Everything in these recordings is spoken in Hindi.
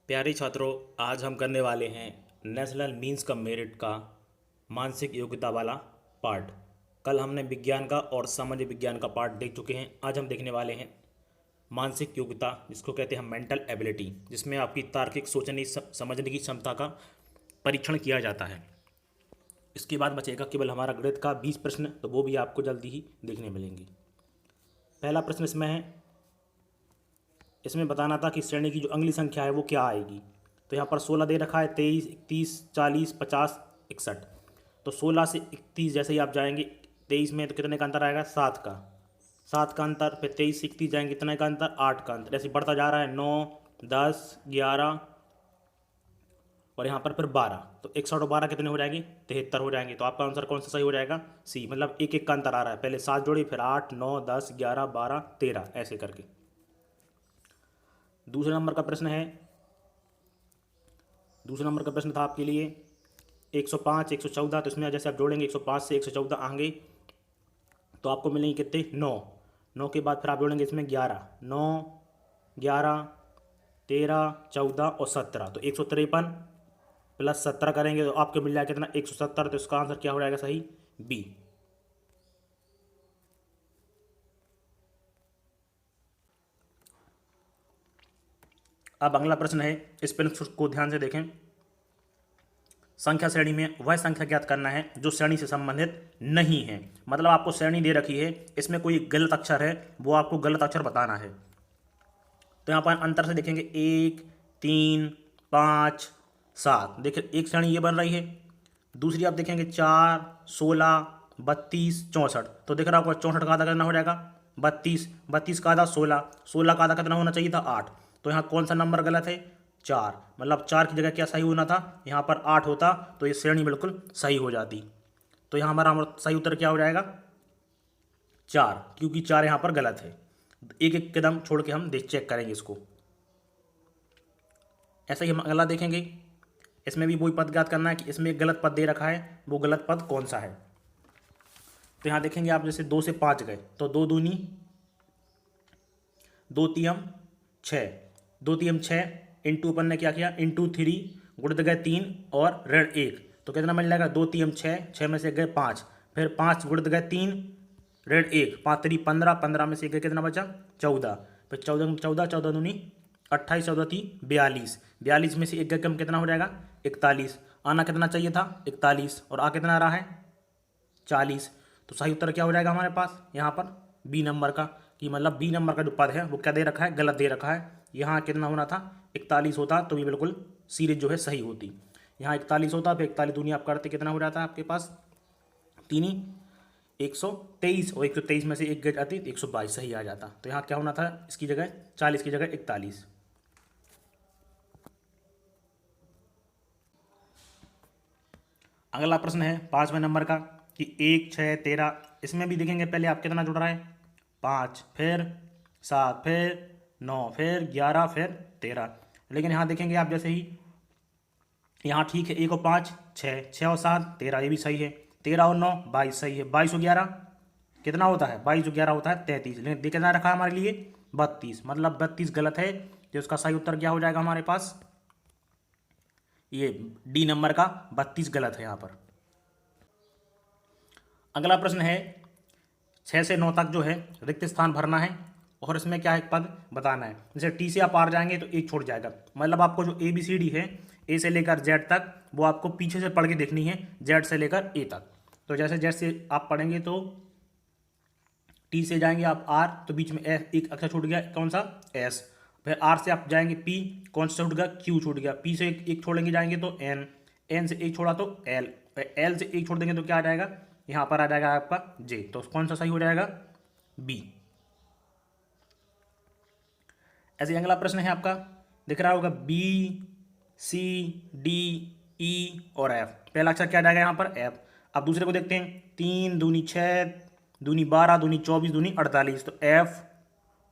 प्यारे छात्रों, आज हम करने वाले हैं नेशनल मीन्स कम मेरिट का मानसिक योग्यता वाला पार्ट। कल हमने विज्ञान का और सामाजिक विज्ञान का पार्ट देख चुके हैं। आज हम देखने वाले हैं मानसिक योग्यता, जिसको कहते हैं मेंटल एबिलिटी, जिसमें आपकी तार्किक सोचने समझने की क्षमता का परीक्षण किया जाता है। इसके बाद बचेगा केवल हमारा गणित का 20 प्रश्न, तो वो भी आपको जल्दी ही देखने मिलेंगे। पहला प्रश्न इसमें बताना था कि श्रेणी की जो अगली संख्या है वो क्या आएगी। तो यहाँ पर 16 दे रखा है, 23, 31, 40, 50, 61। तो 16 से 31 जैसे ही आप जाएंगे 23 में, तो कितने का अंतर आएगा? 7 का। 7 का अंतर। फिर 23 से 31 जाएंगे, कितने का अंतर? 8 का अंतर। ऐसे बढ़ता जा रहा है, 9, 10, 11 और यहाँ पर फिर 12। तो 61 और 12 कितने हो जाएंगे? 73 हो जाएंगे। तो आपका आंसर कौन सा सही हो जाएगा? सी। मतलब एक एक का अंतर आ रहा है, पहले 7 जोड़ी, फिर 8, 9, 10, 11, 12, 13 ऐसे करके। दूसरे नंबर का प्रश्न है। दूसरे नंबर का प्रश्न था आपके लिए 105, 114। तो इसमें जैसे आप जोड़ेंगे 105 से 114 आएंगे तो आपको मिलेंगे कितने? 9। 9 के बाद फिर आप जोड़ेंगे इसमें 11, 9, 11, 13, 14 और 17। तो 153 प्लस 17 करेंगे तो आपको मिल जाएगा कितना? 170। तो इसका आंसर क्या हो जाएगा? सही, बी। अब अगला प्रश्न है, इस प्रश्न को ध्यान से देखें। संख्या श्रेणी में वह संख्या ज्ञात करना है जो श्रेणी से संबंधित नहीं है। मतलब आपको श्रेणी दे रखी है, इसमें कोई गलत अक्षर है, वो आपको गलत अक्षर बताना है। तो यहाँ पर अंतर से देखेंगे 1, 3, 5, 7। देखिए एक श्रेणी ये बन रही है। दूसरी आप देखेंगे 4, 16, 32, 64। तो देख रहा होगा 64 का आधा कितना हो जाएगा? 32। 32 का आधा 16। 16 का आधा कितना होना चाहिए था? 8। तो यहाँ कौन सा नंबर गलत है? 4। मतलब 4 की जगह क्या सही होना था? यहाँ पर 8 होता तो ये श्रेणी बिल्कुल सही हो जाती। तो यहाँ हमारा सही उत्तर क्या हो जाएगा? 4, क्योंकि 4 यहाँ पर गलत है। एक एक कदम छोड़ के हम चेक करेंगे इसको। ऐसा ही हम अगला देखेंगे। इसमें भी वही पद ज्ञात करना है कि इसमें एक गलत पद दे रखा है, वो गलत पद कौन सा है। तो यहाँ देखेंगे आप, जैसे 2 से 5 गए तो 2 दूनी 2 तियम 6। 2 तियम 6 इंटू अपन ने क्या किया? इंटू 3, गुणित गए 3 और ऋण 1। तो कितना मिल जाएगा? 2 तियम 6, 6 में से गए 5, फिर 5 गुणित गए 3, ऋण 1, 5 3 15, 15 में से गए कितना बचा? 14। फिर 14 14, 14 दूनी 28, 14 थी 42। 42 में से एक गए कम कितना हो जाएगा? 41। आना कितना चाहिए था? 41। और आ कितना आ रहा है? 40। तो सही उत्तर क्या हो जाएगा हमारे पास यहाँ पर? बी नंबर का। कि मतलब बी नंबर का जो पद है वो क्या दे रखा है? गलत दे रखा है। यहाँ कितना होना था? 41 होता तो ये बिल्कुल सीरीज जो है सही होती। यहाँ 41 होता, फिर 41 दूनी आप करते कितना हो जाता है आपके पास? 3, 123। और 123 में से एक गज आती तो 122 सही आ जाता। तो यहाँ क्या होना था? इसकी जगह 40 की जगह 41। अगला प्रश्न है 5वें नंबर का कि 1, 6, 13। इसमें भी देखेंगे पहले आप कितना जुड़ रहा है? 5, फिर 7, फिर 9, फिर 11, फिर 13। लेकिन यहाँ देखेंगे आप, जैसे ही यहाँ ठीक है, 1 और 5 6, 6 और 7 13, ये भी सही है। 13 और 9 22 सही है। 22 और 11 कितना होता है? 22 और 11 होता है 33। लेकिन देख कितना रखा है हमारे लिए? 32। मतलब 32 गलत है। तो उसका सही उत्तर क्या हो जाएगा हमारे पास? ये डी नंबर का 32 गलत है यहाँ पर। अगला प्रश्न है 6 से 9 तक जो है रिक्त स्थान भरना है और इसमें क्या है? पद बताना है। जैसे टी से आप आर जाएंगे तो एक छोड़ जाएगा। मतलब आपको जो ए बी सी डी है, ए से लेकर जेड तक, वो आपको पीछे से पढ़ के देखनी है, जेड से लेकर ए तक। तो जैसे जेड से आप पढ़ेंगे तो टी से जाएंगे आप आर, तो बीच में एक अक्षर छूट गया, कौन सा? एस। फिर आर से आप जाएंगे पी, कौन सा छूट गया? क्यू छूट गया। पी से एक छोड़ेंगे जाएंगे तो एन, एन से एक छोड़ा तो एल, एल से एक छोड़ देंगे तो क्या आ जाएगा? यहाँ पर आ जाएगा आपका जे। तो कौन सा सही हो जाएगा? बी। ऐसे ही अगला प्रश्न है आपका, दिख रहा होगा बी, सी, डी, ई और एफ। पहला अक्षर क्या आ जाएगा यहाँ पर? एफ। अब दूसरे को देखते हैं। 3 दूनी 6, दूनी 12, दूनी 24, दूनी 48। तो एफ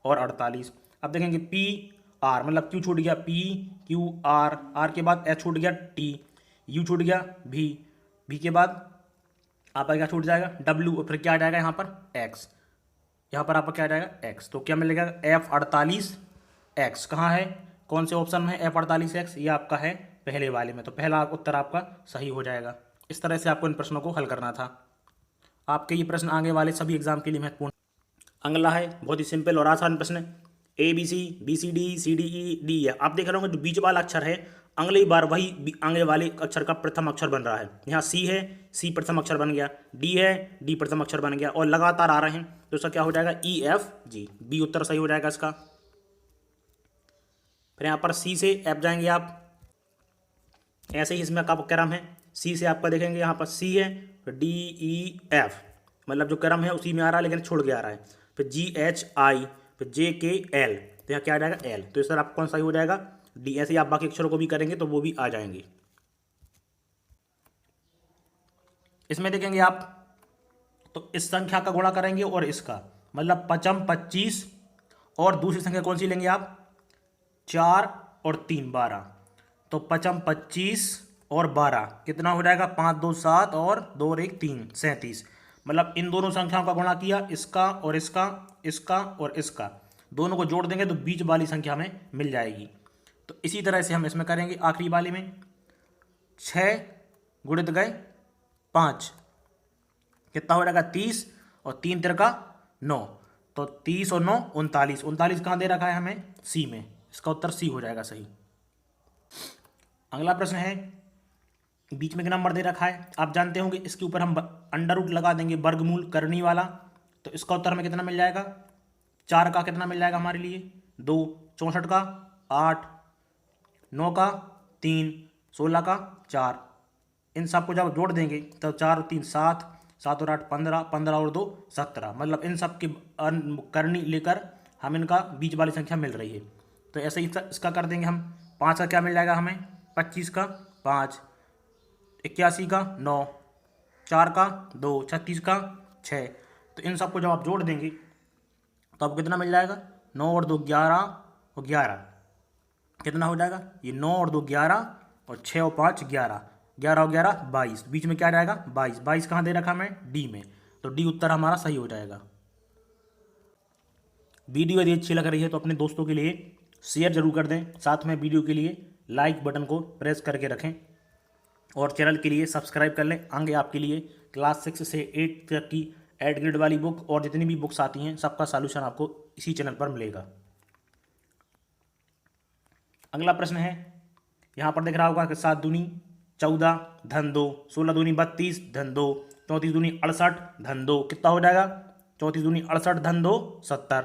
और 48। अब देखेंगे पी आर, मतलब क्यू छूट गया, पी क्यू आर, आर के बाद एच छूट गया, टी, यू छूट गया, भी, भी के बाद आपका क्या छूट जाएगा? डब्ल्यू। और फिर क्या आ जाएगा यहाँ पर? एक्स। यहाँ पर आपका क्या आ जाएगा? एक्स। तो क्या मिलेगा? एफ 48 एक्स कहाँ है? कौन से ऑप्शन में है F48X, ये आपका है पहले वाले में, तो पहला उत्तर आपका सही हो जाएगा। इस तरह से आपको इन प्रश्नों को हल करना था। आपके ये प्रश्न आगे वाले सभी एग्जाम के लिए महत्वपूर्ण। अगला है बहुत ही सिंपल और आसान प्रश्न, ABC BCD CDE DE। आप देख रहे होंगे जो बीच वाला अक्षर है अगली बार वही आगे वाले अक्षर का प्रथम अक्षर बन रहा है। यहाँ C है, C प्रथम अक्षर बन गया, D है, D प्रथम अक्षर बन गया, और लगातार आ रहे हैं तो इसका क्या हो जाएगा EFG, B उत्तर सही हो जाएगा इसका। फिर यहाँ पर C से F जाएंगे आप, ऐसे ही इसमें आपका क्रम है। C से आपका देखेंगे यहाँ पर C है, फिर DEF, मतलब जो क्रम है उसी में आ रहा है लेकिन छोड़ के आ रहा है, फिर GHI, फिर JKL, तो यहाँ क्या आ जाएगा L, तो इस तरह आपको कौन सा ही हो जाएगा D। ऐसे ही आप बाकी अक्षरों को भी करेंगे तो वो भी आ जाएंगे। इसमें देखेंगे आप तो इस संख्या का गुणा करेंगे और इसका, मतलब 55 25, और दूसरी संख्या कौन सी लेंगे आप 4 और 3 12, तो 55 25 और 12 कितना हो जाएगा 5 2 7 और 2 और 1 3 37, मतलब इन दोनों संख्याओं का गुणा किया, इसका और इसका, इसका और इसका, दोनों को जोड़ देंगे तो बीच वाली संख्या में मिल जाएगी। तो इसी तरह से हम इसमें करेंगे आखिरी वाले में 6 गुणित गए 5 कितना हो जाएगा 30, और 3 तिरका 9, तो 30 और 9 39, 39 कहाँ दे रखा है हमें C में, इसका उत्तर C हो जाएगा सही। अगला प्रश्न है, बीच में एक नंबर दे रखा है, आप जानते होंगे इसके ऊपर हम अंडर रूट लगा देंगे, वर्गमूल करनी वाला, तो इसका उत्तर हमें कितना मिल जाएगा 4 का कितना मिल जाएगा हमारे लिए 2, 64 का 8, 9 का 3, 16 का 4, इन सबको जब जोड़ देंगे तो 4 और 3 7, 7 और 8 15, 15 और 2 17, मतलब इन सब की करनी लेकर हम इनका बीच वाली संख्या मिल रही है। तो ऐसे ही इसका कर देंगे हम, 5 का क्या मिल जाएगा हमें 25 का 5, 81 का 9, 4 का 2, 36 का 6, तो इन सबको जब आप जोड़ देंगे तो आपको कितना मिल जाएगा 9 और 2 11 और 11, कितना हो जाएगा ये 9 और 2 11 और 6 और 5 11, 11 और 11 22, बीच में क्या जाएगा 22, 22 कहाँ दे रखा हमें D में, तो D उत्तर हमारा सही हो जाएगा। वीडियो यदि अच्छी लग रही है तो अपने दोस्तों के लिए शेयर जरूर कर दें, साथ में वीडियो के लिए लाइक बटन को प्रेस करके रखें, और चैनल के लिए सब्सक्राइब कर लें। आगे आपके लिए क्लास 6 से 8 तक की 8 ग्रेड वाली बुक और जितनी भी बुक्स आती हैं सबका सॉल्यूशन आपको इसी चैनल पर मिलेगा। अगला प्रश्न है, यहाँ पर दिख रहा होगा कि 7 दूनी 14 धन 2, 16 दूनी 32 धन 2, 34 दूनी 68 धन 2, कितना हो जाएगा 34 दूनी 68 धन 2 70,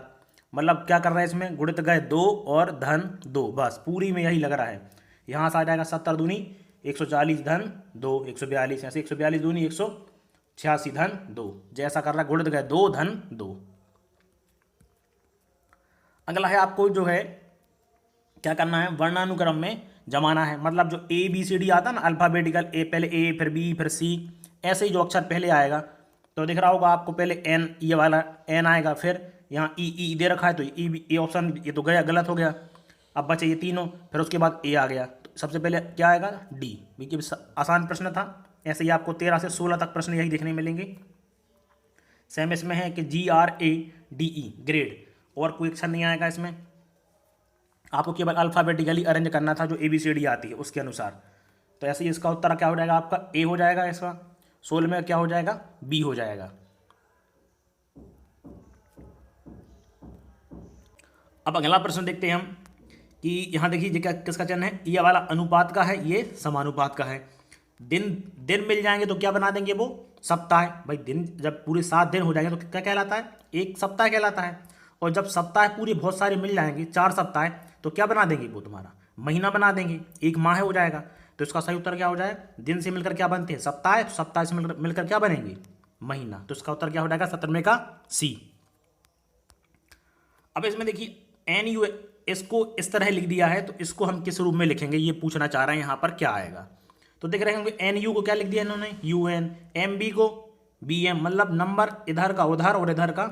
मतलब क्या कर रहा है इसमें गुणित गए 2 और धन 2, बस पूरी में यही लग रहा है। यहाँ से आ जाएगा 70 दूनी 140 धन 2 142, ऐसे 142 दूनी 186 धन 2, जैसा कर रहा है गुणित गए 2 धन 2। अगला है आपको जो है क्या करना है वर्णानुक्रम में जमाना है, मतलब जो ABCD आता है ना अल्फाबेटिकल, पहले A फिर B फिर C, ऐसे ही जो अक्षर पहले आएगा तो दिख रहा होगा आपको पहले N, ये वाला N आएगा, फिर यहाँ E दे रखा है तो E ऑप्शन ये तो गया गलत हो गया, अब बचे ये तीनों, फिर उसके बाद A आ गया, तो सबसे पहले क्या आएगा D, क्योंकि आसान प्रश्न था। ऐसे ही आपको 13 से 16 तक प्रश्न यही देखने मिलेंगे। सेम इसमें है कि GRADE ग्रेड, और कोई अक्षर नहीं आएगा इसमें, आपको केवल अल्फ़ाबेटिकली अरेंज करना था जो ABCD आती है उसके अनुसार। तो ऐसे ही इसका उत्तर क्या हो जाएगा आपका A हो जाएगा, इसका 16 में क्या हो जाएगा B हो जाएगा। अब अगला प्रश्न देखते हैं हम कि यहाँ देखिए ये क्या किसका चिन्ह है, ये वाला अनुपात का है, ये समानुपात का है। दिन मिल जाएंगे तो क्या बना देंगे वो सप्ताह, भाई दिन जब पूरे 7 दिन हो जाएंगे तो क्या कहलाता है एक सप्ताह कहलाता है, और जब सप्ताह पूरे बहुत सारे मिल जाएंगे 4 सप्ताह तो क्या बना देंगे वो तुम्हारा महीना बना देंगे, एक माह हो जाएगा। तो इसका सही उत्तर क्या हो जाए, दिन से मिलकर क्या बनते हैं सप्ताह, तो सप्ताह से मिलकर क्या बनेंगे महीना, तो इसका उत्तर क्या हो जाएगा 17वें का C। अब इसमें देखिए NU इसको इस तरह लिख दिया है, तो इसको हम किस रूप में लिखेंगे ये पूछना चाह रहे हैं, यहाँ पर क्या आएगा। तो देख रहे होंगे NU को क्या लिख दिया इन्होंने UN, MB को BM, मतलब नंबर इधर का उधर और इधर का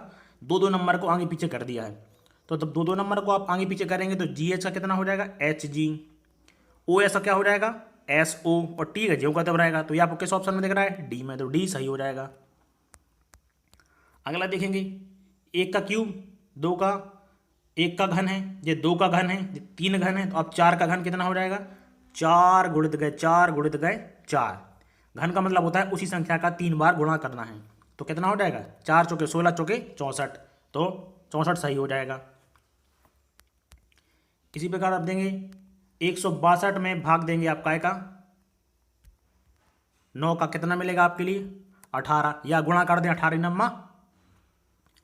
2-2 नंबर को आगे पीछे कर दिया है। तो जब 2-2 नंबर को आप आगे पीछे करेंगे तो GH का कितना हो जाएगा HG, OS का क्या हो जाएगा SO, और T का जो का तब रहेगा। तो ये आपको किस ऑप्शन में दिख रहा है D में, तो D सही हो जाएगा। अगला देखेंगे 1 का क्यूब, 2 का 1 का घन है, ये 2 का घन है, ये 3 घन है, तो अब 4 का घन कितना हो जाएगा? 4 गुणित गए 4 गुणित गए 4। घन का मतलब होता है उसी संख्या का 3 बार गुणा करना है। तो कितना हो जाएगा? 4 चौके 16 चौके 64, तो 64 सही हो जाएगा। इसी प्रकार आप देंगे 162 में भाग देंगे आप काय का 9 का, कितना मिलेगा आपके लिए? 18, या गुणा कर दें 18 नम्मा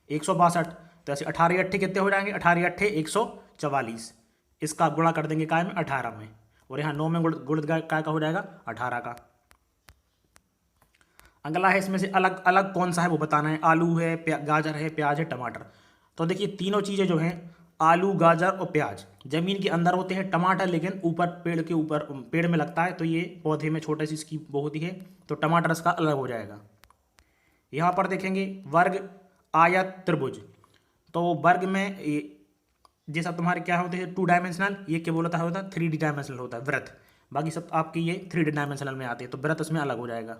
162, तो ऐसे 18 अट्ठे कितने हो जाएंगे? 18 अट्ठे 144, इसका गुणा कर देंगे काय में? 18 में, और यहाँ 9 में गुणित काय का हो जाएगा? 18 का। अगला है इसमें से अलग अलग कौन सा है वो बताना है। आलू है, गाजर है, प्याज है, टमाटर। तो देखिए तीनों चीज़ें जो हैं, आलू गाजर और प्याज जमीन के अंदर होते हैं, टमाटर लेकिन ऊपर पेड़ के ऊपर पेड़ में लगता है, तो ये पौधे में छोटे सी इसकी वो होती है, तो टमाटर इसका अलग हो जाएगा। यहाँ पर देखेंगे वर्ग आयत त्रिभुज, तो वर्ग में ये सब तुम्हारे क्या होते हैं? 2 डायमेंशनल। ये क्या बोलता है? होता है 3D डायमेंशनल होता है वृत्त, बाकी सब आपके ये 3D डायमेंशनल में आते हैं, तो वृत्त उसमें अलग हो जाएगा।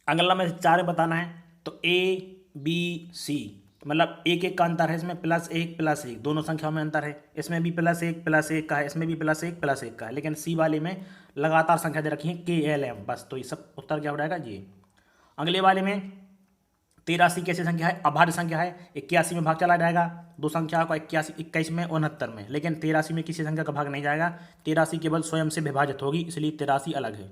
अगला में 4 बताना है, तो ABC मतलब एक एक का अंतर है इसमें, +1 दोनों संख्याओं में अंतर है। इसमें भी +1 का है, इसमें भी +1 का है, लेकिन C वाले में लगातार संख्या दे रखी है KLM बस, तो ये सब उत्तर क्या हो जाएगा? ये। अगले वाले में 83 कैसी संख्या है? अभाज्य संख्या है, 81 में भाग चला जाएगा, दो संख्या को 81 21 में 69 में, लेकिन 83 में किसी संख्या का भाग नहीं जाएगा, 83 केवल स्वयं से विभाजित होगी, इसलिए 83 अलग है।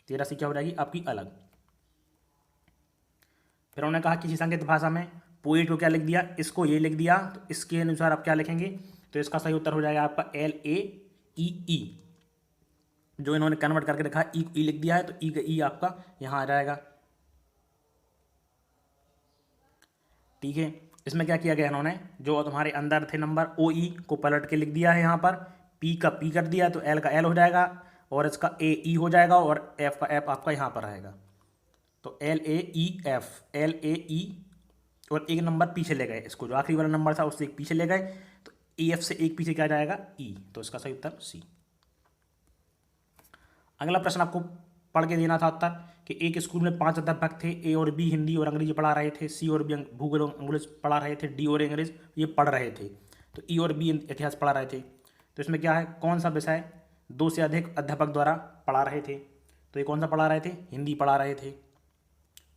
83 क्या हो जाएगी आपकी? अलग। फिर उन्होंने कहा किसी संकेत भाषा में पोइट को क्या लिख दिया? इसको ये लिख दिया, तो इसके अनुसार आप क्या लिखेंगे? तो इसका सही उत्तर हो जाएगा आपका LAEE, जो इन्होंने कन्वर्ट करके रखा है, ई लिख दिया है, तो ई का ई आपका यहाँ आ जाएगा। ठीक है, इसमें क्या किया गया इन्होंने, जो तुम्हारे अंदर थे नंबर OE को पलट के लिख दिया है यहाँ पर, P का P कर दिया, तो L का L हो जाएगा, और इसका AE हो जाएगा, और F का F आपका यहाँ पर आएगा, तो LAE, और एक नंबर पीछे ले गए, इसको जो आखिरी वाला नंबर था उससे एक पीछे ले गए, तो EF से एक पीछे क्या जाएगा? E, तो इसका सही उत्तर C। अगला प्रश्न आपको पढ़ के देना था उत्तर कि एक स्कूल में 5 अध्यापक थे, A और B हिंदी और अंग्रेजी पढ़ा रहे थे, C और B भूगोल और इंग्लिश पढ़ा रहे थे, D और इंग्लिश ये पढ़ रहे थे, तो E और B इतिहास पढ़ा रहे थे। तो इसमें क्या है? कौन सा विषय 2 से अधिक अध्यापक द्वारा पढ़ा रहे थे? तो ये कौन सा पढ़ा रहे थे? हिंदी पढ़ा रहे थे।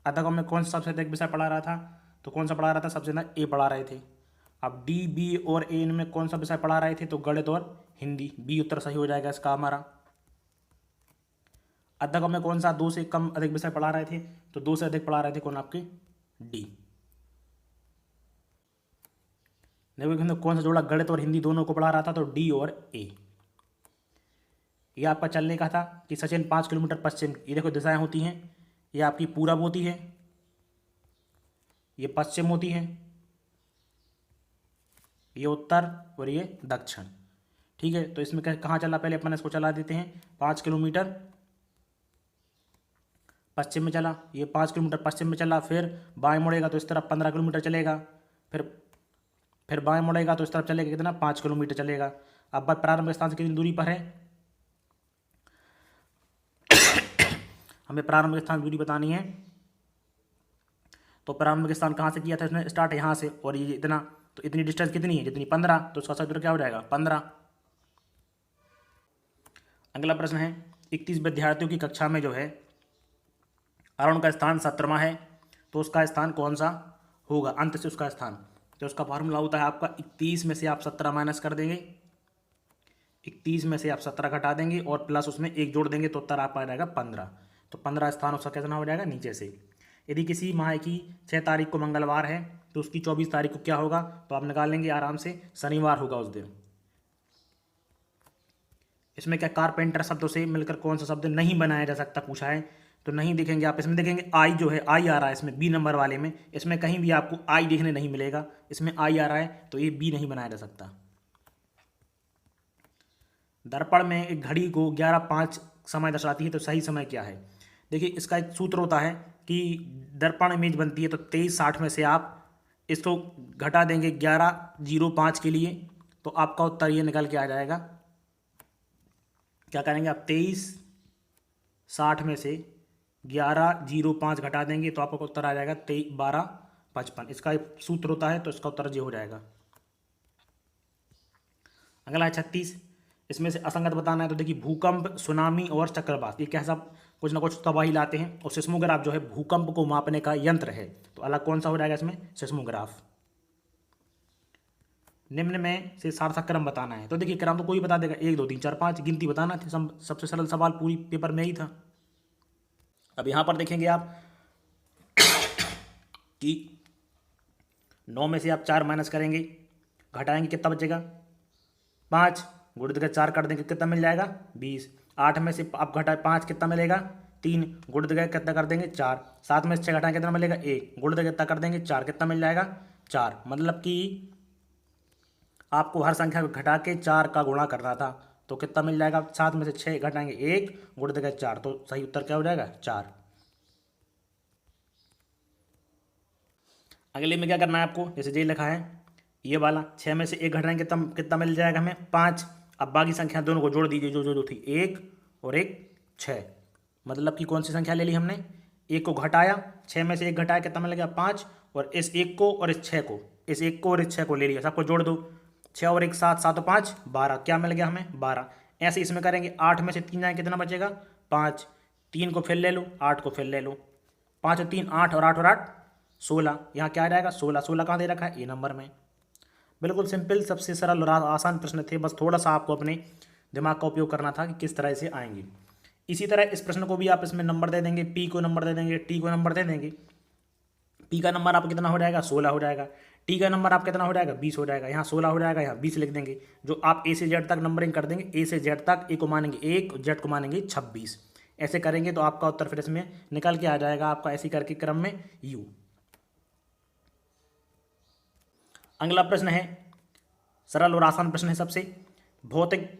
अध्यापकों में कौन सा सबसे अधिक विषय पढ़ा रहा था? तो कौन सा पढ़ा रहा था? सबसे ज़्यादा A पढ़ा रहे थे। अब D, B और A इनमें कौन सा विषय पढ़ा रहे थे? तो गणित और हिंदी, B उत्तर सही हो जाएगा इसका हमारा। अध्यापकों में कौन सा 2 से कम अधिक विषय पढ़ा रहे थे? तो 2 से अधिक पढ़ा रहे थे कौन? आपके D। देखो कौन सा जोड़ा गणित और हिंदी दोनों को पढ़ा रहा था? तो D और A। ये आपका चलने का था कि सचिन 5 किलोमीटर पश्चिम, ये देखो दिशाएं होती हैं, ये आपकी पूरब होती है, ये पश्चिम होती है, ये उत्तर और ये दक्षिण। ठीक है, तो इसमें कहाँ चला? पहले अपन इसको चला देते हैं, 5 किलोमीटर पश्चिम में चला, ये 5 किलोमीटर पश्चिम में चला, फिर बाएं मुड़ेगा तो इस तरफ 15 किलोमीटर चलेगा, फिर बाएं मुड़ेगा तो इस तरफ चलेगा कितना? 5 किलोमीटर चलेगा। अब बात प्रारंभिक स्थान से कितनी दूरी पर है? हमें प्रारंभिक स्थान दूरी बतानी है, तो प्रारंभिक स्थान कहाँ से किया था इसने स्टार्ट? यहाँ से, और ये इतना, तो इतनी डिस्टेंस कितनी है? जितनी 15, तो इसका सही उत्तर क्या हो जाएगा? 15। अगला प्रश्न है 31 विद्यार्थियों की कक्षा में जो है अरुण का स्थान 17वां है, तो उसका स्थान कौन सा होगा? अंत से उसका स्थान, तो उसका फार्मूला होता है आपका 31 में से आप 17 माइनस कर देंगे, 31 में से आप 17 घटा देंगे और प्लस उसमें 1 जोड़ देंगे, तो उत्तर आपका आ जाएगा 15। तो 15 स्थान उसका कितना हो जाएगा? नीचे से। यदि किसी माह की 6 तारीख को मंगलवार है, तो उसकी 24 तारीख को क्या होगा? तो आप निकाल लेंगे आराम से, शनिवार होगा उस दिन। इसमें क्या कारपेंटर शब्दों से मिलकर कौन सा शब्द नहीं बनाया जा सकता पूछा है? तो नहीं देखेंगे आप, इसमें देखेंगे आई जो है, आई आ रहा है इसमें B नंबर वाले में, इसमें कहीं भी आपको आई देखने नहीं मिलेगा, इसमें आई आ रहा है, तो ये B नहीं बनाया जा सकता। दर्पण में एक घड़ी को 11:05 समय दर्शाती है, तो सही समय क्या है? देखिए इसका एक सूत्र होता है कि दर्पण इमेज बनती है, तो 23:60 में से आप इसको घटा देंगे 11:05 के लिए, तो आपका उत्तर ये निकल के आ जाएगा। क्या करेंगे आप? 23:60 में से 1105 घटा देंगे तो आपका उत्तर आ जाएगा 1255। इसका एक सूत्र होता है, तो इसका उत्तर ये हो जाएगा। अगला है 36। इसमें से असंगत बताना है। तो देखिए भूकंप, सुनामी और चक्रवात ये क्या सब कुछ ना कुछ तबाही लाते हैं, और सिस्मोग्राफ जो है भूकंप को मापने का यंत्र है। तो अलग कौन सा हो जाएगा इसमें? सिस्मोग्राफ। निम्न में से सार्थक क्रम बताना है। तो देखिए क्रम तो कोई बता देगा, 1 2 3 4 5 गिनती बताना थी। सबसे सरल सवाल पूरी पेपर में ही था। अब यहाँ पर देखेंगे आप कि 9 में से आप 4 माइनस करेंगे, घटाएंगे, कितना बचेगा? 5। गुणित करके 4 कर देंगे, कितना मिल जाएगा? 20। 8 में से आप घटाए 5, कितना मिलेगा? 3। गुणित करके कितना कर देंगे? 4। 7 में से 6 घटाएं, कितना मिलेगा? 1। गुणित करके कितना कर देंगे? 4, कितना मिल जाएगा? 4। मतलब कि आपको हर संख्या को घटा के 4 का गुणा करना था, तो कितना मिल जाएगा? 7 में से 6 घटाएंगे 1, गुणित करके 4, तो सही उत्तर क्या हो जाएगा? 4। अगले में क्या करना है आपको? जैसे ये लिखा है ये वाला, 6 में से 1 घटाएंगे कितना कितना मिल जाएगा हमें? 5। अब बाकी संख्या दोनों को जोड़ दीजिए, जो जो जो थी, 1 और 1 6। मतलब कि कौन सी संख्या ले ली हमने? 1 को घटाया, 6 में से 1 घटाया, कितना मिल गया? 5। और इस 1 को और इस 6 को, इस 1 को और इस 6 को ले लिया, सबको जोड़ दो। 6 और 1 7, 7 और 5 12, क्या मिल गया हमें? 12। ऐसे इसमें करेंगे, 8 में से 3 जाए, कितना बचेगा? 5। 3 को फिर ले लो, 8 को फिर ले लो। 5 और 3 8, और 8 और 8 16। यहाँ क्या आ जाएगा? 16। 16 कहाँ दे रखा है? ए नंबर में। बिल्कुल सिंपल, सबसे सरल और आसान प्रश्न थे। बस थोड़ा सा आपको अपने दिमाग का उपयोग करना था कि किस तरह से आएंगे। इसी तरह इस प्रश्न को भी आप इसमें नंबर दे देंगे, पी को नंबर दे देंगे, टी को नंबर दे देंगे। पी का नंबर आप कितना हो जाएगा? 16 हो जाएगा। टी का नंबर आप कितना हो जाएगा? 20 हो जाएगा। यहाँ 16 हो जाएगा, यहाँ 20 लिख देंगे। जो आप ए से जेड तक नंबरिंग कर देंगे, ए से जेड तक, ए को मानेंगे 1, जेड को मानेंगे 26। ऐसे करेंगे तो आपका उत्तर फिर इसमें निकल के आ जाएगा आपका, ऐसी करके क्रम में यू। अगला प्रश्न है सरल और आसान प्रश्न है सबसे, भौतिक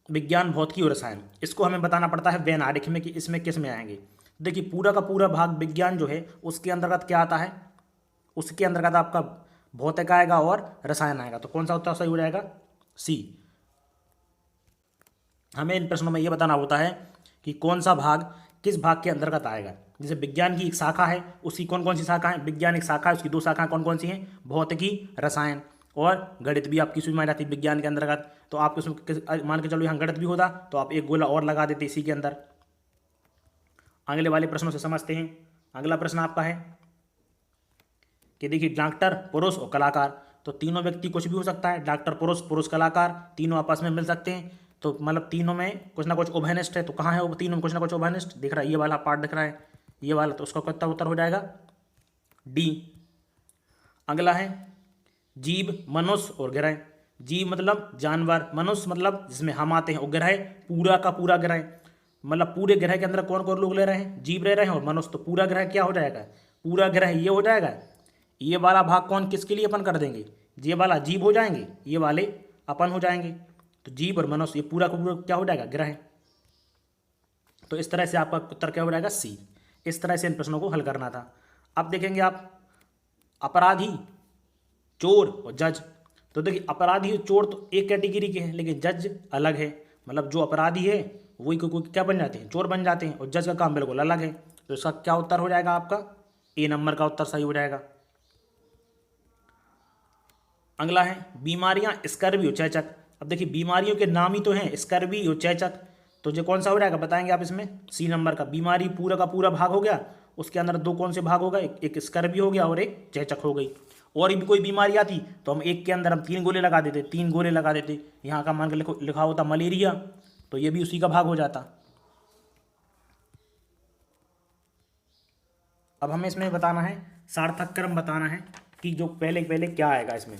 विज्ञान, भौतिकी और रसायन। इसको हमें बताना पड़ता है वैनारिक में कि इसमें किस में आएंगे। देखिए पूरा का पूरा भाग विज्ञान जो है उसके अंतर्गत क्या आता है? उसके अंतर्गत आपका भौतिक आएगा और रसायन आएगा। तो कौन सा उत्तर सही हो जाएगा? सी। हमें इन प्रश्नों में यह बताना होता है कि कौन सा भाग किस भाग के अंतर्गत आएगा। जैसे विज्ञान की एक शाखा है, उसकी कौन कौन सी शाखा है? विज्ञान एक शाखा है, उसकी 2 शाखाएं कौन कौन सी हैं? भौतिकी, रसायन और गणित भी आपकी सुई जाती है विज्ञान के अंतर्गत। तो आप इसमें मान के चलो यहाँ गणित भी होता तो आप एक गोला और लगा देते इसी के अंदर। अगले वाले प्रश्नों से समझते हैं। अगला प्रश्न आपका है कि देखिए डॉक्टर, पुरुष और कलाकार, तो तीनों व्यक्ति कुछ भी हो सकता है। डॉक्टर, पुरुष, पुरुष कलाकार, तीनों आपस में मिल सकते हैं। तो मतलब तीनों में कुछ ना कुछ उभयनिष्ठ है। तो कहाँ है वो तीनों में कुछ ना कुछ उभयनिष्ठ? दिख रहा है, ये वाला पार्ट दिख रहा है, ये वाला। तो उसका कितना उत्तर हो जाएगा? डी। अगला है जीव, मनुष्य और ग्रह। जीव मतलब जानवर, मनुष्य मतलब जिसमें हम आते हैं, और ग्रह पूरा का पूरा ग्रह, मतलब पूरे ग्रह के अंदर कौन कौन लोग ले रहे हैं? जीव रह रहे हैं और मनुष्य। तो पूरा ग्रह क्या हो जाएगा? पूरा ग्रह ये हो जाएगा। ये वाला भाग कौन किसके लिए अपन कर देंगे? ये वाला जीव हो जाएंगे, ये वाले अपन हो जाएंगे। तो जीव और मनुष्य, ये पूरा का पूरा क्या हो जाएगा? ग्रह। तो इस तरह से आपका उत्तर क्या हो जाएगा? सी। इस तरह से इन प्रश्नों को हल करना था। अब देखेंगे आप अपराधी, चोर और जज। तो देखिए अपराधी और चोर तो एक कैटेगरी के हैं, लेकिन जज अलग है। मतलब जो अपराधी है वही कोई क्या बन जाते हैं? चोर बन जाते हैं। और जज का काम बिल्कुल अलग है। तो इसका क्या उत्तर हो जाएगा आपका? ए नंबर का उत्तर सही हो जाएगा। अगला है बीमारियां, स्कर्वी और चेचक। अब देखिए बीमारियों के नाम ही तो हैं स्कर्वी और चेचक। तो जो कौन सा हो जाएगा बताएंगे आप इसमें? सी नंबर का। बीमारी पूरा का पूरा भाग हो गया, उसके अंदर 2 कौन से भाग होगा? एक स्कर्वी हो गया और एक चेचक हो गई। और भी कोई बीमारी आती तो हम एक के अंदर हम 3 गोले लगा देते, 3 गोले लगा देते। यहाँ का मान के लिखा होता मलेरिया, तो ये भी उसी का भाग हो जाता। अब हमें इसमें बताना है, सार्थक क्रम बताना है कि जो पहले पहले क्या आएगा इसमें।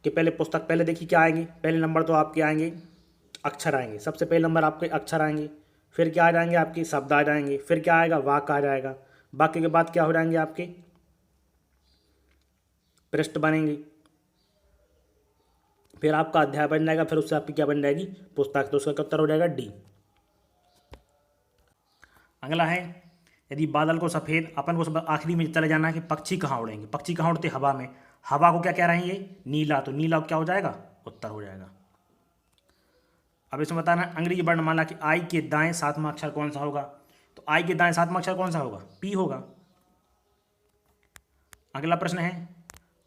कि पहले पुस्तक पहले देखिए क्या आएंगे। पहले नंबर तो आपके आएंगे अक्षर आएंगे, सबसे पहले नंबर आपके अक्षर आएंगे। फिर क्या आ जाएंगे? आपके शब्द आ जाएंगे। फिर क्या आएगा? वाक्य आ जाएगा। वाक्य के बाद क्या हो जाएंगे? आपके पृष्ठ बनेंगे। फिर आपका अध्याय बन जाएगा। फिर उससे आपकी क्या बन जाएगी? पुस्तक। तो उसका उत्तर हो जाएगा डी। अगला है यदि बादल को सफ़ेद, अपन को आखिरी में चले जाना है कि पक्षी कहाँ उड़ेंगे। पक्षी कहाँ उड़ते? हवा में। हवा को क्या कह रहे हैं? ये नीला। तो नीला क्या हो जाएगा? उत्तर हो जाएगा। अब इसमें बताना है अंग्रेजी वर्णमाला कि आई के दाएं सातवां अक्षर कौन सा होगा। तो आई के दाएं सातवां अक्षर कौन सा होगा? पी होगा। अगला प्रश्न है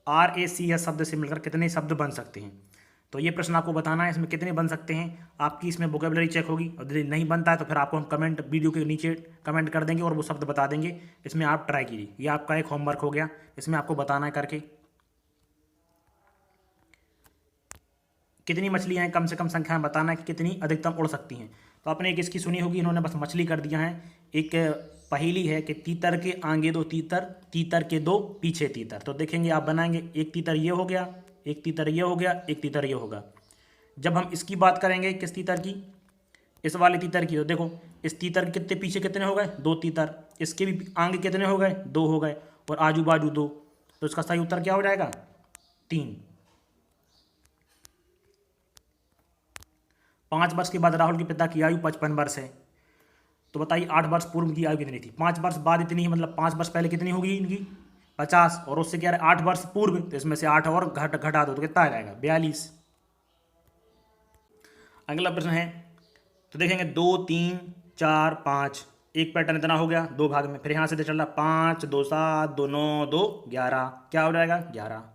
RACS शब्द से मिलकर कितने शब्द बन सकते हैं। तो ये प्रश्न आपको बताना है इसमें कितने बन सकते हैं। आपकी इसमें वोकेबलरी चेक होगी और यदि नहीं बनता है तो फिर आपको हम कमेंट वीडियो के नीचे कमेंट कर देंगे और वो शब्द बता देंगे। इसमें आप ट्राई कीजिए, ये आपका एक होमवर्क हो गया, इसमें आपको बताना है करके। कितनी मछलियाँ हैं, कम से कम संख्या में बताना है कि कितनी अधिकतम उड़ सकती हैं। तो आपने एक इसकी सुनी होगी, इन्होंने बस मछली कर दिया है। एक पहेली है कि तीतर के आगे दो तीतर, तीतर के दो पीछे तीतर। तो देखेंगे आप बनाएंगे, एक तीतर ये हो गया, एक तीतर ये हो गया, एक तीतर ये होगा। जब हम इसकी बात करेंगे किस तीतर की, इस वाले तीतर की, तो देखो इस तीतर के कितने पीछे कितने हो गए? दो तीतर। इसके भी आगे कितने हो गए? दो हो गए। और आजू बाजू दो। तो इसका सही उत्तर क्या हो जाएगा? 3। 5 वर्ष के बाद राहुल के पिता की आयु 55 वर्ष है। तो बताइए 8 वर्ष पूर्व की आयु कितनी थी? 5 वर्ष बाद इतनी है, मतलब 5 वर्ष पहले कितनी होगी इनकी? 50। और उससे क्या है 8 वर्ष पूर्व, तो इसमें से 8 और घटा दो तो कितना आ जाएगा? 42। अगला प्रश्न है, तो देखेंगे 2 3 4 5, एक पैटर्न इतना हो गया 2 भाग में। फिर यहाँ से चल रहा 5 2 7 2 9 2 11, क्या हो जाएगा? 11।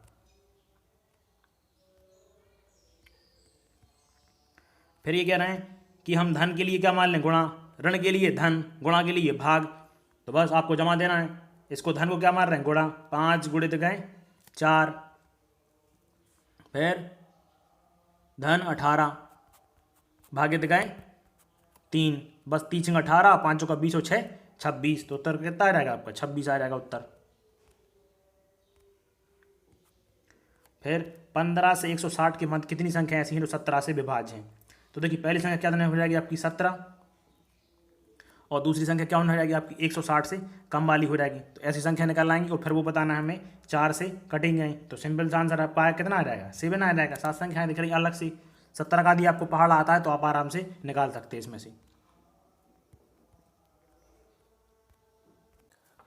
फिर ये कह रहे हैं कि हम धन के लिए क्या मान लें? गुणा, ऋण के लिए धन, गुणा के लिए भाग। तो बस आपको जमा देना है। इसको धन को क्या मान रहे हैं? गुणा। 5 गुणित गए 4, फिर धन 18 भागित गए 3, बस 3 18, 5 का 20 और 6 26। तो उत्तर कितना आ जाएगा आपका? 26 आ जाएगा उत्तर। फिर 15 से 160 के मध्य कितनी संख्या ऐसी हैं जो 17 से विभाज्य हैं। तो देखिए पहली संख्या क्या हो जाएगी आपकी? 17, और दूसरी संख्या क्या हो जाएगी आपकी? 160 से कम वाली हो जाएगी। तो ऐसी संख्या निकाल आएंगे और फिर वो बताना है हमें 4 से कटेंगे। तो सिंपल सा आंसर आपका कितना आ जाएगा? 7 आ जाएगा। 7 संख्याएं दिख रही अलग से। 17 का यदि आपको पहाड़ आता है तो आप आराम से निकाल सकते हैं इसमें से।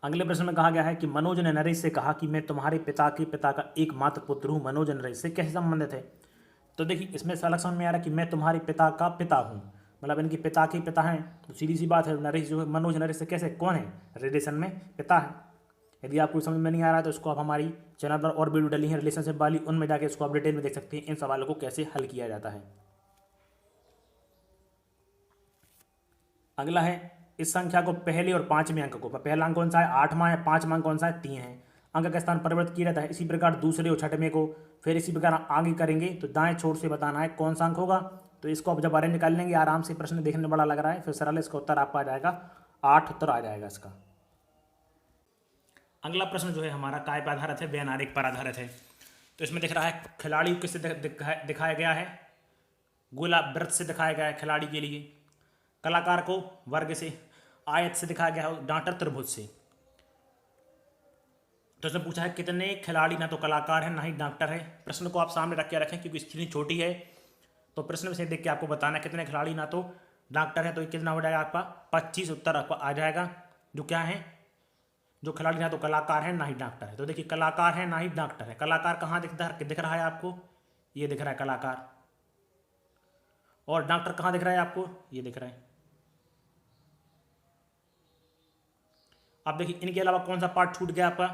अगले प्रश्न में कहा गया है कि मनोज ने नरेश से कहा कि मैं तुम्हारे पिता के पिता का एकमात्र पुत्र हूँ। मनोज नरेश से कैसे संबंधित है? तो देखिए इसमें से अलग समझ में आ रहा है कि मैं तुम्हारे पिता का पिता हूँ, मतलब इनके पिता के पिता हैं। तो सीधी सी बात है, नरेश जो है मनोज नरेश से कैसे कौन है? रिलेशन में पिता है। यदि आपको समझ में नहीं आ रहा है तो इसको आप हमारी चैनल पर और वीडियो डली है रिलेशनशिप वाली, उनमें जाके इसको आप डिटेल में देख सकते हैं इन सवालों को कैसे हल किया जाता है। अगला है इस संख्या को पहले और 5वें अंक को, पहला अंक कौन सा है? 8वां है। 5वां अंक कौन सा है? 3 है। अंक का स्थान परिवर्तित किया जाता है। इसी प्रकार दूसरे और 6वें को फिर इसी प्रकार आगे करेंगे। तो दाएं छोर से बताना है कौन सा अंक होगा। तो इसको आप जब अरेंज निकाल लेंगे आराम से, प्रश्न देखने में बड़ा लग रहा है, फिर सरल इसका उत्तर आपका आ जाएगा 8 उत्तर आ जाएगा इसका। अगला प्रश्न जो है हमारा काय पर आधारित है? व्यवहारिक पर आधारित है। तो इसमें दिख रहा है खिलाड़ी को किससे दिखाया गया है? गोला वृत्त से दिखाया गया है खिलाड़ी के लिए। कलाकार को वर्ग से, आयत से दिखाया गया है, डांटर त्रिभुज से। तो इसने पूछा है कितने खिलाड़ी ना तो कलाकार है ना ही डॉक्टर है। प्रश्न को आप सामने रख के रखें क्योंकि स्क्रीन छोटी है। तो प्रश्न में से देख के आपको बताना है कितने खिलाड़ी ना तो डॉक्टर है। तो ये कितना हो जाएगा आपका? 25 उत्तर आपका आ जाएगा। जो क्या है? जो खिलाड़ी ना तो कलाकार है ना ही डॉक्टर है। तो देखिए कलाकार है ना ही डॉक्टर है। कलाकार कहाँ दिख रहा है आपको? ये दिख रहा है कलाकार। और डॉक्टर कहाँ दिख रहा है आपको? ये दिख रहा है। अब देखिए इनके अलावा कौन सा पार्ट छूट गया आपका?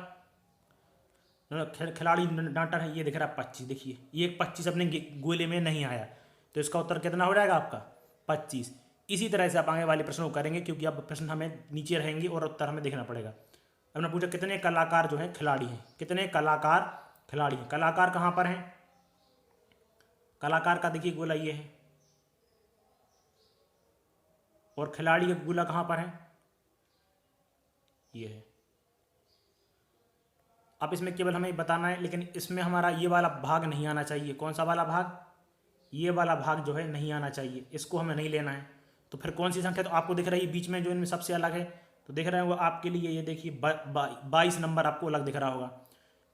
खिलाड़ी डॉक्टर है, ये दिख रहा है 25। देखिए ये 25 अपने गोले में नहीं आया। तो इसका उत्तर कितना हो जाएगा आपका? 25। इसी तरह से आप आगे वाले प्रश्नों को करेंगे क्योंकि अब प्रश्न हमें नीचे रहेंगे और उत्तर हमें देखना पड़ेगा। हमने पूछा कितने कलाकार जो हैं खिलाड़ी हैं। कितने कलाकार खिलाड़ी हैं? कलाकार कहाँ पर हैं? कलाकार का देखिए गोला ये है और खिलाड़ी का गोला कहाँ पर है? ये है। अब इसमें केवल हमें बताना है, लेकिन इसमें हमारा ये वाला भाग नहीं आना चाहिए। कौन सा वाला भाग? ये वाला भाग जो है नहीं आना चाहिए, इसको हमें नहीं लेना है। तो फिर कौन सी संख्या तो आपको दिख रही है बीच में जो इनमें सबसे अलग है? तो दिख रहे हैं वो आपके लिए, ये देखिए 22 नंबर आपको अलग दिख रहा होगा।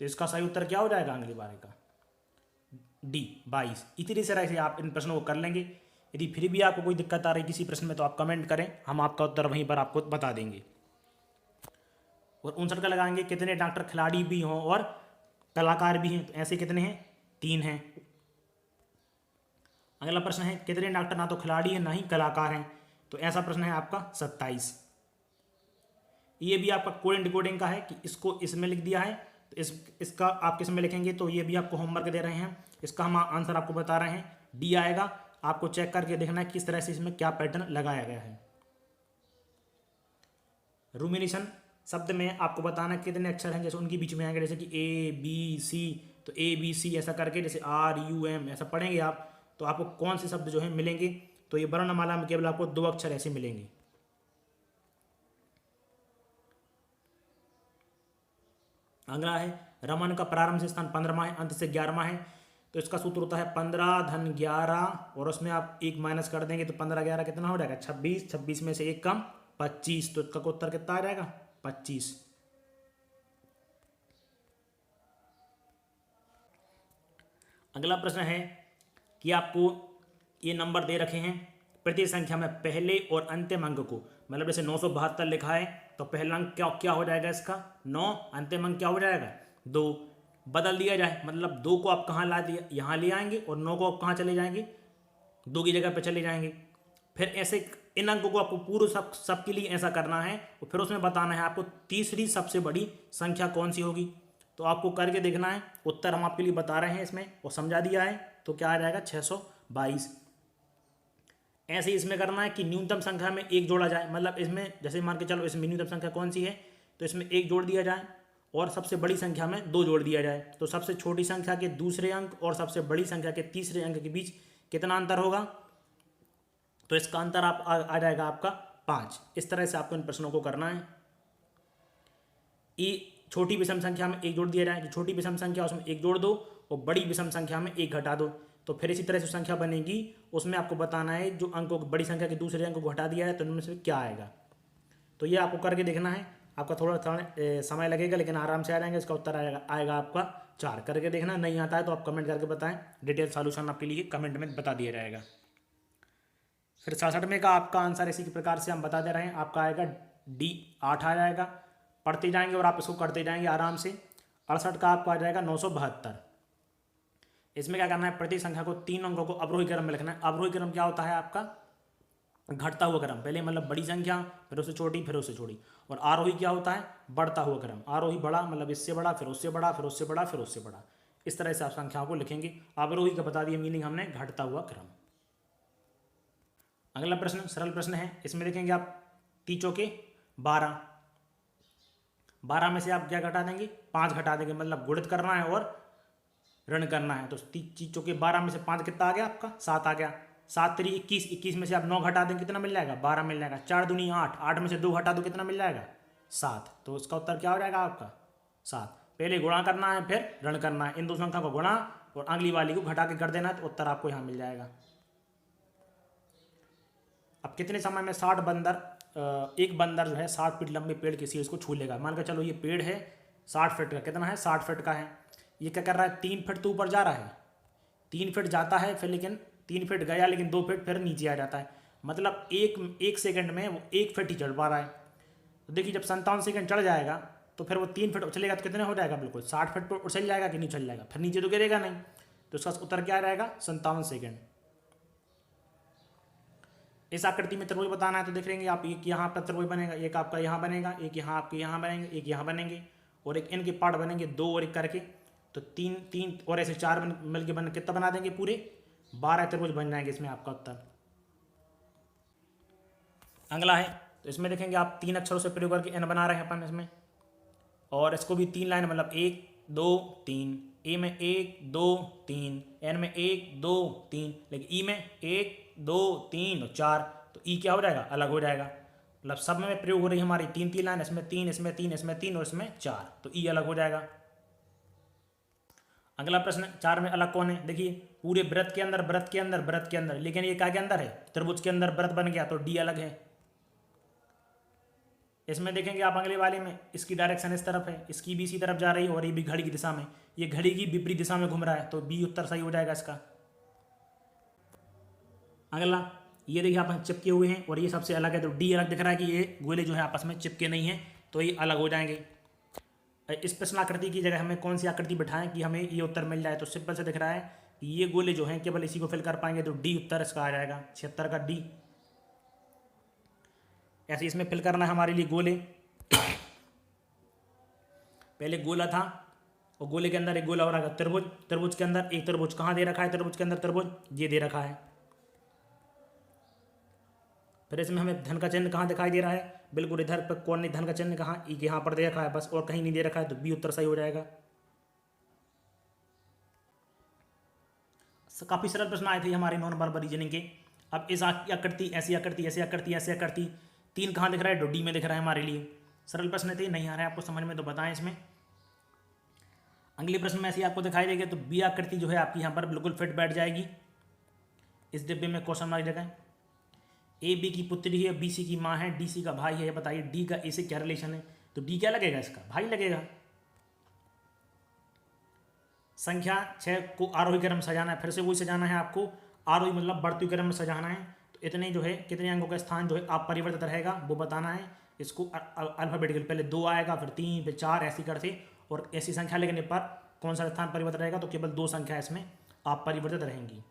तो इसका सही उत्तर क्या हो जाएगा अगली बार का? डी 22। इतनी तरह से आप इन प्रश्नों को कर लेंगे। यदि फिर भी आपको कोई दिक्कत आ रही किसी प्रश्न में तो आप कमेंट करें, हम आपका उत्तर वहीं पर आपको बता देंगे। और 59 का लगाएंगे कितने डॉक्टर खिलाड़ी भी हों और कलाकार भी हैं। तो ऐसे कितने हैं? 3 हैं। अगला प्रश्न है कितने डॉक्टर ना तो खिलाड़ी हैं ना ही कलाकार हैं, तो ऐसा प्रश्न है आपका 27। ये भी आपका कोडिंग डिकोडिंग का है कि इसको इसमें लिख दिया है, तो इसका आप किस में लिखेंगे, तो ये भी आपको होमवर्क दे रहे हैं, इसका हम आंसर आपको बता रहे हैं, डी आएगा। आपको चेक करके देखना है किस तरह से इसमें क्या पैटर्न लगाया गया है। रूमिनेशन शब्द में आपको बताना कितने अक्षर हैं, जैसे उनके बीच में आएंगे, जैसे कि ए बी सी, तो ए बी सी ऐसा करके जैसे आर यू एम ऐसा पढ़ेंगे आप, तो आपको कौन से शब्द जो है मिलेंगे, तो ये वर्णमाला में केवल आपको 2 अक्षर ऐसे मिलेंगे। अगला है रमन का प्रारंभ से स्थान 15वां है, अंत से 11वां है, तो इसका सूत्र होता है 15 धन 11, और उसमें आप 1 माइनस कर देंगे तो 15 11 कितना हो जाएगा 26, 26 में से 1 कम 25, तो इसका उत्तर कितना आ जाएगा 25। अगला प्रश्न है कि आपको ये नंबर दे रखे हैं, प्रति संख्या में पहले और अंतिम अंक को, मतलब जैसे 972 लिखा है तो पहला अंक क्या क्या हो जाएगा इसका 9, अंतिम अंक क्या हो जाएगा 2, बदल दिया जाए, मतलब 2 को आप कहाँ ला दिया, यहाँ ले आएंगे, और 9 को आप कहाँ चले जाएंगे 2 की जगह पे चले जाएंगे। फिर ऐसे इन अंकों को आपको पूरे सबके लिए ऐसा करना है, और फिर उसमें बताना है आपको तीसरी सबसे बड़ी संख्या कौन सी होगी, तो आपको करके देखना है। उत्तर हम आपके लिए बता रहे हैं इसमें और समझा दिया है, तो क्या आ जाएगा 622। ऐसे ही इसमें करना है कि न्यूनतम संख्या में 1 जोड़ा जाए, मतलब इसमें जैसे मान के चलो इसमें न्यूनतम संख्या कौन सी है, तो इसमें 1 जोड़ दिया जाए, और सबसे बड़ी संख्या में 2 जोड़ दिया जाए, तो सबसे छोटी संख्या के दूसरे अंक और सबसे बड़ी संख्या के तीसरे अंक के बीच कितना अंतर होगा, तो इसका अंतर आ जाएगा आपका 5। इस तरह से आपको इन प्रश्नों को करना है। छोटी विषम संख्या में 1 जोड़ दिया जाए, कि छोटी विषम संख्या उसमें 1 जोड़ दो, और बड़ी विषम संख्या में 1 घटा दो, तो फिर इसी तरह से संख्या बनेगी, उसमें आपको बताना है जो अंकों बड़ी संख्या के दूसरे अंक को घटा दिया है तो उनमें से क्या आएगा। तो ये आपको करके देखना है, आपका थोड़ा समय लगेगा लेकिन आराम से आ जाएंगे। इसका उत्तर आएगा आपका 4। करके देखना, नहीं आता है तो आप कमेंट करके बताएं, डिटेल सॉल्यूशन आपके लिए कमेंट में बता दिया जाएगा। फिर 66वें का आपका आंसर इसी प्रकार से हम बता दे रहे हैं, आपका आएगा डी 8 आ जाएगा। पढ़ते जाएंगे और आप इसको करते जाएंगे आराम से। 68 का आपको आ जाएगा 972। इसमें क्या करना है, प्रति संख्या को 3 अंकों को अवरोही क्रम में लिखना है। अवरोही क्रम क्या होता है आपका घटता हुआ क्रम, पहले मतलब बड़ी संख्या फिर उससे छोटी फिर उससे छोटी, और आरोही क्या होता है बढ़ता हुआ क्रम। आरोही बड़ा मतलब इससे बड़ा फिर उससे बड़ा फिर उससे बड़ा फिर उससे बड़ा, इस तरह से आप संख्याओं को लिखेंगे। अवरोही का बता दिया मीनिंग हमने, घटता हुआ क्रम। अगला प्रश्न सरल प्रश्न है, इसमें देखेंगे आप 3 चौके 12, 12 में से आप क्या घटा देंगे 5 घटा देंगे, मतलब गुणित करना है और ऋण करना है। तो 3 चौके 12 में से 5 कितना आ गया आपका 7 आ गया। 7 3 21, 21 में से आप 9 घटा देंगे कितना मिल जाएगा 12 मिल जाएगा। 4 दूनी 8, 8 में से 2 घटा दो कितना मिल जाएगा 7। तो इसका उत्तर क्या हो जाएगा आपका 7। पहले गुणा करना है फिर ऋण करना है, इन दो संख्या को गुणा और अगली वाली को घटा के कर देना है, तो उत्तर आपको यहाँ मिल जाएगा। अब कितने समय में 60 बंदर एक बंदर जो है 60 फीट लंबे पेड़ के शीर्ष को छू लेगा। मान कर चलो ये पेड़ है 60 फीट का, कितना है 60 फीट का है। ये क्या कर रहा है 3 फीट तो ऊपर जा रहा है, 3 फीट जाता है फिर लेकिन 3 फीट गया लेकिन 2 फीट फिर नीचे आ जाता है, मतलब एक सेकंड में वो 1 फीट ही चढ़ पा रहा है। तो देखिए जब 57 सेकंड चढ़ जाएगा तो फिर वो 3 फीट उछलेगा तो कितने हो जाएगा बिल्कुल 60 फीट पर उछल जाएगा कि नहीं उछल जाएगा, फिर नीचे तो गिरेगा नहीं। तो इसका उत्तर क्या रहेगा 57 सेकंड। इस आकृति में त्रिभुज बताना है, तो देख लेंगे आप, एक यहाँ पर त्रिभुज बनेगा, एक आपका यहाँ बनेगा, एक यहाँ आपके यहाँ बनेंगे, एक यहाँ बनेंगे, और एक इनके पार्ट बनेंगे 2 और 1 करके, तो 3 और ऐसे 4 मिलके बन कितना बना देंगे पूरे 12 त्रिभुज बन जाएंगे इसमें आपका उत्तर। अगला है, तो इसमें देखेंगे आप 3 अक्षरों से प्रयोग करके एन बना रहे हैं अपन इसमें, और इसको भी 3 लाइन मतलब 1 2 3, ए में 1 2 3, एन में 1 2 3, लेकिन ई में 1 2 3 और 4, तो ई क्या हो जाएगा अलग हो जाएगा, मतलब सब में प्रयोग हो रही है हमारी 3 लाइन, इसमें 3 इसमें 3 इसमें 3 और इसमें 4, तो ई अलग हो जाएगा। अगला प्रश्न 4 में अलग कौन है, देखिए पूरे व्रत के अंदर व्रत के अंदर व्रत के अंदर, लेकिन ये क्या के अंदर है त्रिभुज के अंदर व्रत बन गया, तो डी अलग है। इसमें देखेंगे आप अगले वाले में इसकी डायरेक्शन इस तरफ है, इसकी भी इसी तरफ जा रही है, और ये भी घड़ी की दिशा में, ये घड़ी की विपरीत दिशा में घूम रहा है, तो बी उत्तर सही हो जाएगा इसका। अगला ये देखिए आप चिपके हुए हैं और ये सबसे अलग है, तो डी अलग दिख रहा है कि ये गोले जो है आपस में चिपके नहीं हैं, तो ये अलग हो जाएंगे। इस प्रश्न आकृति की जगह हमें कौन सी आकृति बिठाएं कि हमें ये उत्तर मिल जाए, तो सिंपल से दिख रहा है ये गोले जो हैं केवल इसी को फिल कर पाएंगे, तो डी उत्तर इसका आ जाएगा 76 का डी। ऐसे इसमें फिल करना है हमारे लिए गोले। पहले गोला था और गोले के अंदर एक गोला हो रहा है त्रिभुज, त्रिभुज के अंदर एक त्रिभुज कहाँ दे रखा है, त्रिभुज के अंदर त्रिभुज ये दे रखा है। फिर इसमें हमें धन का चिन्ह कहाँ दिखाई दे रहा है, बिल्कुल इधर पर। कौन नहीं धन का चिन्ह कहाँ, यहाँ पर दे रखा है बस, और कहीं नहीं दे रखा है, तो बी उत्तर सही हो जाएगा। काफ़ी सरल प्रश्न आए थे हमारे नॉन वर्बल रीजनिंग के। अब इस आकृति, ऐसी आकृति, ऐसी आकृति, ऐसी आकृति, तीन कहाँ दिख रहा है, डी में दिख रहा है हमारे लिए। सरल प्रश्न थे, नहीं आ रहा है आपको समझ में तो बताएं इसमें। अगले प्रश्न में ऐसी आपको दिखाई देगी, तो बी आकृति जो है आपकी यहाँ पर बिल्कुल फिट बैठ जाएगी। इस डिब्बे में क्वेश्चन मार्क लगाएं। ए बी की पुत्री है, बी सी की माँ है, डी सी का भाई है। बताइए डी का ए से क्या रिलेशन है, तो डी क्या लगेगा, इसका भाई लगेगा। संख्या 6 को आरोही क्रम में सजाना है, फिर से वही सजाना है आपको, आरोही मतलब बढ़ती क्रम में सजाना है। तो इतने जो है कितने अंकों का स्थान जो है आप परिवर्तित रहेगा वो बताना है। इसको अल्फाबेटिकल पहले 2 आएगा, फिर 3, फिर 4 ऐसी करते, और ऐसी संख्या लिखने पर कौन सा स्थान परिवर्तित रहेगा, तो केवल 2 संख्या इसमें आप परिवर्तित रहेंगी।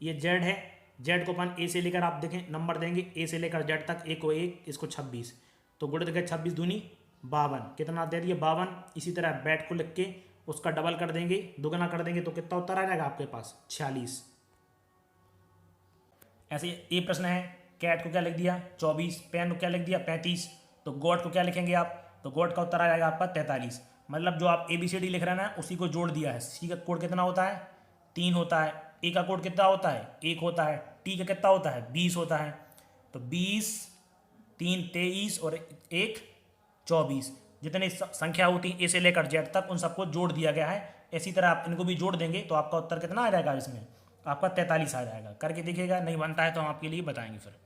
ये जेड है, जेड को अपन ए से लेकर आप देखें नंबर देंगे, ए से लेकर जेड तक, ए को 1, इसको 26, तो गुणित गए 26 दूनी 52, कितना दे दिए 52। इसी तरह बैट को लिख के उसका डबल कर देंगे, दुगना कर देंगे, तो कितना उत्तर आ जाएगा आपके पास 46। ऐसे ये प्रश्न है, कैट को क्या लिख दिया 24, पेन को क्या लिख दिया 35, तो गॉड को क्या लिखेंगे आप, तो गॉड का उत्तर आ जाएगा आपका 43। मतलब जो आप ABCD लिख रहे हैं ना उसी को जोड़ दिया है। सी का कोड कितना होता है 3 होता है, ए का कोड कितना होता है 1 होता है, टी का कितना होता है 20 होता है, तो 20, 3 23 और 1 24, जितनी संख्या होती है ए से लेकर जेड तक उन सबको जोड़ दिया गया है। इसी तरह आप इनको भी जोड़ देंगे तो आपका उत्तर कितना आ जाएगा, इसमें आपका 43 आ जाएगा। करके देखिएगा, नहीं बनता है तो हम आपके लिए बताएंगे फिर।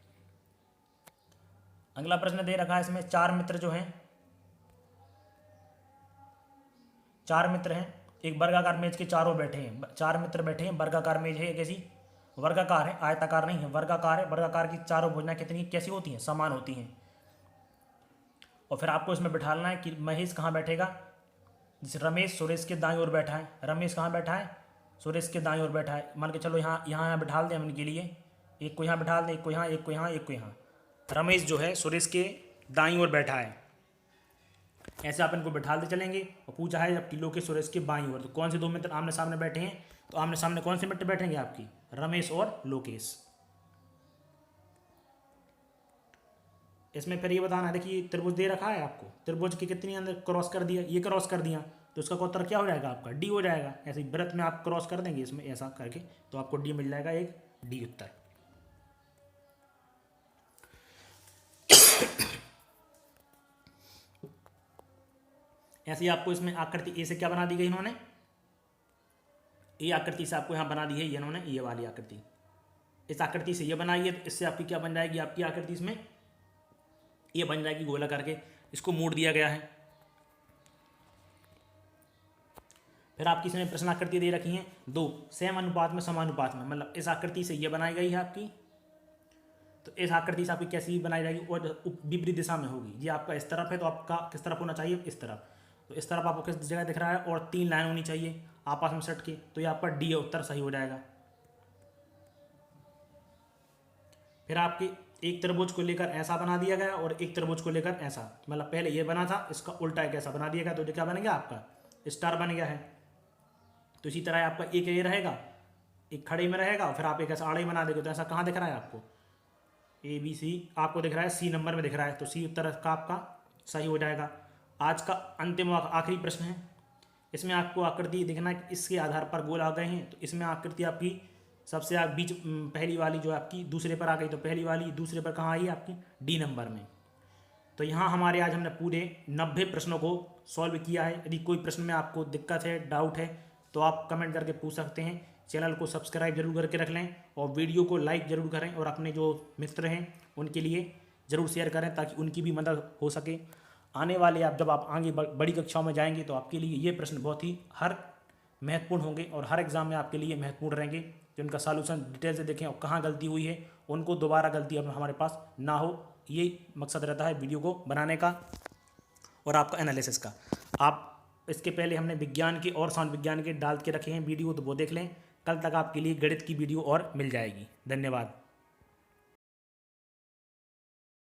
अगला प्रश्न दे रखा है इसमें, 4 मित्र जो हैं, 4 मित्र हैं, एक वर्गाकार मेज के चारों बैठे हैं, 4 मित्र बैठे हैं, वर्गाकार मेज है, कैसी वर्गाकार है, आयताकार नहीं है, वर्गाकार है। वर्गाकार की चारों भुजाएं कितनी कैसी होती हैं, समान होती हैं। और फिर आपको इसमें बिठाना है कि महेश कहाँ बैठेगा, जैसे रमेश सुरेश के दाईं ओर बैठा है, रमेश कहाँ बैठा है सुरेश के दाईं ओर बैठा है। मान के चलो यहाँ बिठा दें हम इनके लिए, एक को यहाँ बिठा दें, एक को यहाँ, एक को यहाँ, एक को यहाँ। रमेश जो है सुरेश के दाईं ओर बैठा है, ऐसे आप इनको बिठाते चलेंगे। और पूछा है जबकि लोकेश सुरेश के बाईं ओर, तो कौन से 2 मित्र आमने सामने बैठे हैं, तो आमने सामने कौन से मित्र बैठेंगे आपकी, रमेश और लोकेश। इसमें फिर ये बताना है, देखिए त्रिभुज दे रखा है आपको, त्रिभुज के कितनी अंदर क्रॉस कर दिया, ये क्रॉस कर दिया, तो इसका उत्तर क्या हो जाएगा आपका डी हो जाएगा। ऐसे ही वृत्त में आप क्रॉस कर देंगे इसमें ऐसा करके, तो आपको डी मिल जाएगा, एक डी उत्तर। ऐसे ही आपको इसमें आकृति ए से क्या बना दी गई इन्होंने, ये आकृति से आपको यहाँ बना दी है ये इन्होंने, ये वाली आकृति इस आकृति से ये बनाई है, तो इससे आपकी क्या बन जाएगी, आपकी आकृति इसमें ये बन जाएगी गोला करके, इसको मोड़ दिया गया है। फिर आपकी इसमें प्रश्न आकृति दे रखी हैं 2 सेम अनुपात में समानुपात में, मतलब इस आकृति से ये बनाई गई है आपकी, तो इस आकृति से आपकी कैसी बनाई जाएगी, और विपरीत दिशा में होगी। ये आपका इस तरफ है तो आपका किस तरफ होना चाहिए, इस तरफ, तो इस तरफ आपको किस जगह दिख रहा है, और 3 लाइन होनी चाहिए आपस में सट के, तो ये आपका डी उत्तर सही हो जाएगा। फिर आपके एक त्रिभुज को लेकर ऐसा बना दिया गया और एक त्रिभुज को लेकर ऐसा, मतलब पहले ये बना था इसका उल्टा एक ऐसा बना दिया गया, तो ये क्या बन गया आपका स्टार बन गया है। तो इसी तरह आपका एक ये रहेगा, एक खड़े में रहेगा, फिर आप एक ऐसा आड़े बना देंगे, तो ऐसा कहाँ दिख रहा है आपको, ABC आपको दिख रहा है C नंबर में दिख रहा है, तो C उत्तर का आपका सही हो जाएगा। आज का अंतिम आखिरी प्रश्न है, इसमें आपको आकृति देखना है, इसके आधार पर गोल आ गए हैं, तो इसमें आकृति आपकी सबसे बीच पहली वाली जो आपकी दूसरे पर आ गई, तो पहली वाली दूसरे पर कहाँ आई आपकी D नंबर में। तो यहाँ हमारे आज हमने पूरे 90 प्रश्नों को सॉल्व किया है। यदि कोई प्रश्न में आपको दिक्कत है, डाउट है, तो आप कमेंट करके पूछ सकते हैं। चैनल को सब्सक्राइब जरूर करके रख लें और वीडियो को लाइक जरूर करें, और अपने जो मित्र हैं उनके लिए ज़रूर शेयर करें ताकि उनकी भी मदद हो सके। आने वाले जब आप आगे बड़ी कक्षाओं में जाएंगे तो आपके लिए ये प्रश्न बहुत ही महत्वपूर्ण होंगे और हर एग्ज़ाम में आपके लिए महत्वपूर्ण रहेंगे, जो उनका सॉल्यूशन डिटेल से देखें और कहाँ गलती हुई है उनको दोबारा गलती अब हमारे पास ना हो, ये मकसद रहता है वीडियो को बनाने का और आपका एनालिसिस का। आप इसके पहले हमने विज्ञान के और सामान्य विज्ञान के डाल के रखे हैं वीडियो, तो वो देख लें। कल तक आपके लिए गणित की वीडियो और मिल जाएगी। धन्यवाद।